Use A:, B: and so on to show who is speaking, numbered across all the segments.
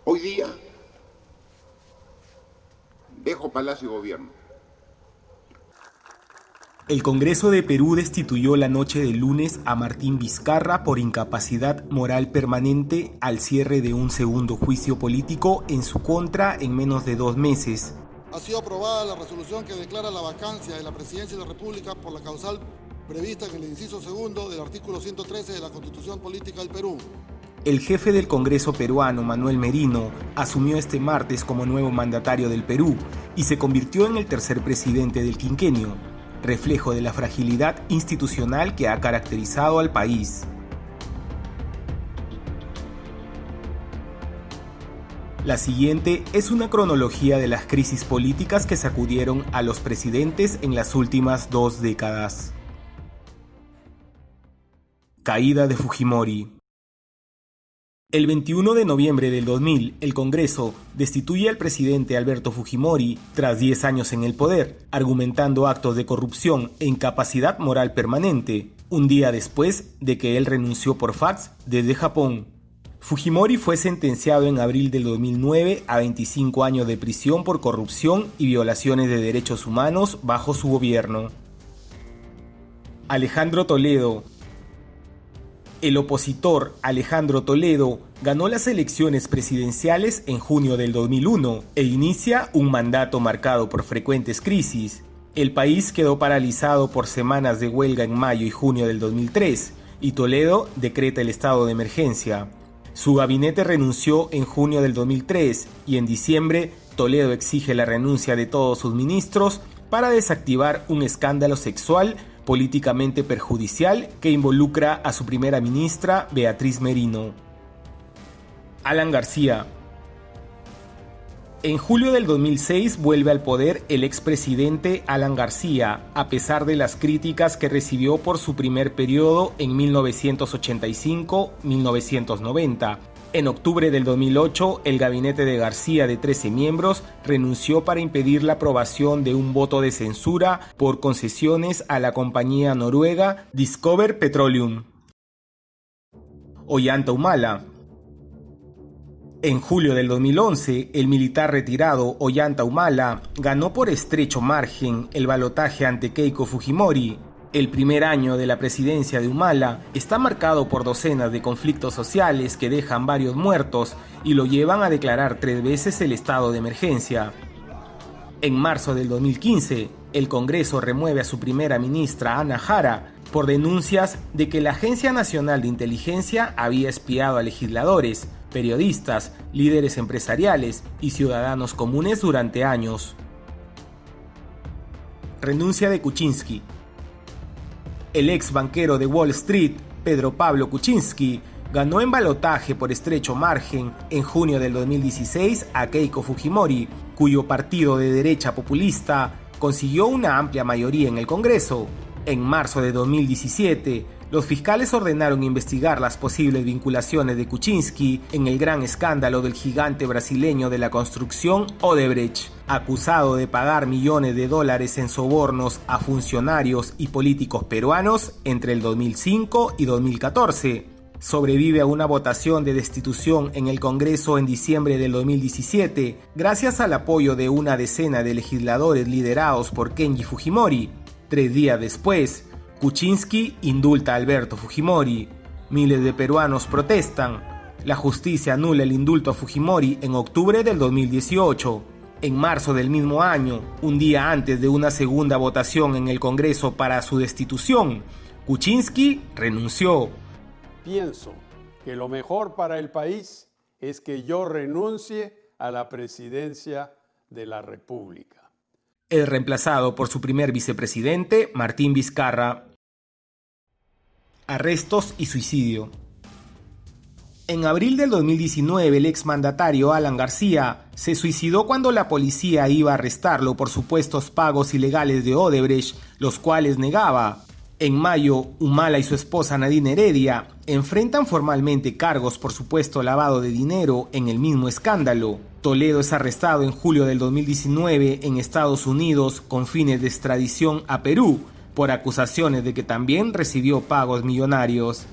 A: Hoy día dejo Palacio de Gobierno.
B: El Congreso de Perú destituyó la noche del lunes a Martín Vizcarra por incapacidad moral permanente al cierre de un segundo juicio político en su contra en menos de 2 meses.
C: Ha sido aprobada la resolución que declara la vacancia de la Presidencia de la República por la causal prevista en el inciso segundo del artículo 113 de la Constitución Política del Perú.
B: El jefe del Congreso peruano, Manuel Merino, asumió este martes como nuevo mandatario del Perú y se convirtió en el tercer presidente del quinquenio, reflejo de la fragilidad institucional que ha caracterizado al país. La siguiente es una cronología de las crisis políticas que sacudieron a los presidentes en las últimas 2 décadas. Caída de Fujimori. El 21 de noviembre del 2000, el Congreso destituye al presidente Alberto Fujimori tras 10 años en el poder, argumentando actos de corrupción e incapacidad moral permanente, un día después de que él renunció por fax desde Japón. Fujimori fue sentenciado en abril del 2009 a 25 años de prisión por corrupción y violaciones de derechos humanos bajo su gobierno. Alejandro Toledo. El opositor Alejandro Toledo ganó las elecciones presidenciales en junio del 2001 e inicia un mandato marcado por frecuentes crisis. El país quedó paralizado por semanas de huelga en mayo y junio del 2003 y Toledo decreta el estado de emergencia. Su gabinete renunció en junio del 2003 y en diciembre Toledo exige la renuncia de todos sus ministros para desactivar un escándalo sexual políticamente perjudicial que involucra a su primera ministra Beatriz Merino. Alan García. En julio del 2006 vuelve al poder el expresidente Alan García, a pesar de las críticas que recibió por su primer periodo en 1985-1990. En octubre del 2008, el gabinete de García de 13 miembros renunció para impedir la aprobación de un voto de censura por concesiones a la compañía noruega Discover Petroleum. Ollanta Humala. En julio del 2011, el militar retirado Ollanta Humala ganó por estrecho margen el balotaje ante Keiko Fujimori. El primer año de la presidencia de Humala está marcado por docenas de conflictos sociales que dejan varios muertos y lo llevan a declarar 3 veces el estado de emergencia. En marzo del 2015, el Congreso remueve a su primera ministra Ana Jara por denuncias de que la Agencia Nacional de Inteligencia había espiado a legisladores, periodistas, líderes empresariales y ciudadanos comunes durante años. Renuncia de Kuczynski. El ex banquero de Wall Street, Pedro Pablo Kuczynski, ganó en balotaje por estrecho margen en junio del 2016 a Keiko Fujimori, cuyo partido de derecha populista consiguió una amplia mayoría en el Congreso. En marzo de 2017, los fiscales ordenaron investigar las posibles vinculaciones de Kuczynski en el gran escándalo del gigante brasileño de la construcción Odebrecht, acusado de pagar millones de dólares en sobornos a funcionarios y políticos peruanos entre el 2005 y 2014. Sobrevive a una votación de destitución en el Congreso en diciembre del 2017, gracias al apoyo de una decena de legisladores liderados por Kenji Fujimori. 3 días después, Kuczynski indulta a Alberto Fujimori. Miles de peruanos protestan. La justicia anula el indulto a Fujimori en octubre del 2018. En marzo del mismo año, un día antes de una segunda votación en el Congreso para su destitución, Kuczynski renunció.
D: Pienso que lo mejor para el país es que yo renuncie a la presidencia de la República.
B: El reemplazado por su primer vicepresidente, Martín Vizcarra. Arrestos y suicidio. En abril del 2019, el exmandatario Alan García se suicidó cuando la policía iba a arrestarlo por supuestos pagos ilegales de Odebrecht, los cuales negaba. En mayo, Humala y su esposa Nadine Heredia enfrentan formalmente cargos por supuesto lavado de dinero en el mismo escándalo. Toledo es arrestado en julio del 2019 en Estados Unidos con fines de extradición a Perú por acusaciones de que también recibió pagos millonarios.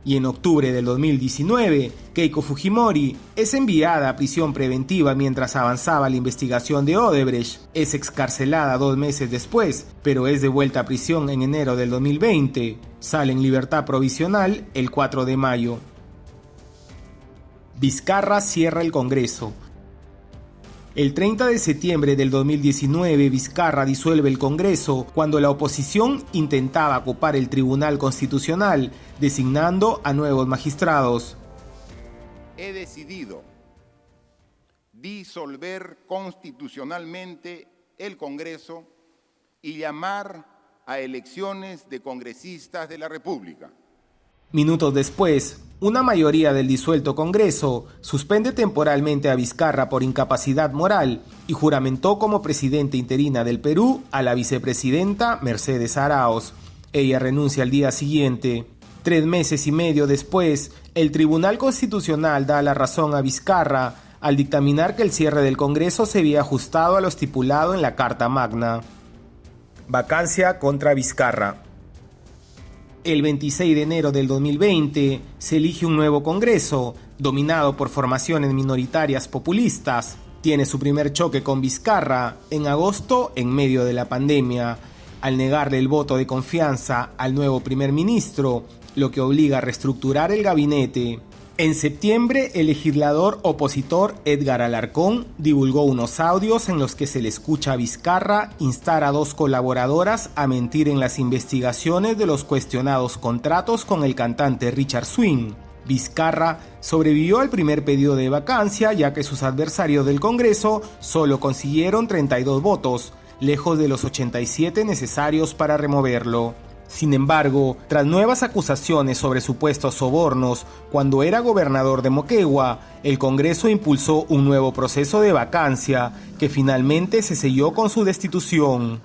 B: Y en octubre del 2019, Keiko Fujimori es enviada a prisión preventiva mientras avanzaba la investigación de Odebrecht. Es excarcelada 2 meses después, pero es devuelta a prisión en enero del 2020. Sale en libertad provisional el 4 de mayo. Vizcarra cierra el Congreso. El 30 de septiembre del 2019, Vizcarra disuelve el Congreso cuando la oposición intentaba ocupar el Tribunal Constitucional, designando a nuevos magistrados.
A: He decidido disolver constitucionalmente el Congreso y llamar a elecciones de congresistas de la República.
B: Minutos después, una mayoría del disuelto Congreso suspende temporalmente a Vizcarra por incapacidad moral y juramentó como presidenta interina del Perú a la vicepresidenta Mercedes Araoz. Ella renuncia al día siguiente. 3 meses y medio después, el Tribunal Constitucional da la razón a Vizcarra al dictaminar que el cierre del Congreso se había ajustado a lo estipulado en la Carta Magna. Vacancia contra Vizcarra. El 26 de enero del 2020 se elige un nuevo Congreso, dominado por formaciones minoritarias populistas. Tiene su primer choque con Vizcarra en agosto en medio de la pandemia, al negarle el voto de confianza al nuevo primer ministro, lo que obliga a reestructurar el gabinete. En septiembre, el legislador opositor Edgar Alarcón divulgó unos audios en los que se le escucha a Vizcarra instar a 2 colaboradoras a mentir en las investigaciones de los cuestionados contratos con el cantante Richard Swing. Vizcarra sobrevivió al primer pedido de vacancia, ya que sus adversarios del Congreso solo consiguieron 32 votos, lejos de los 87 necesarios para removerlo. Sin embargo, tras nuevas acusaciones sobre supuestos sobornos, cuando era gobernador de Moquegua, el Congreso impulsó un nuevo proceso de vacancia que finalmente se selló con su destitución.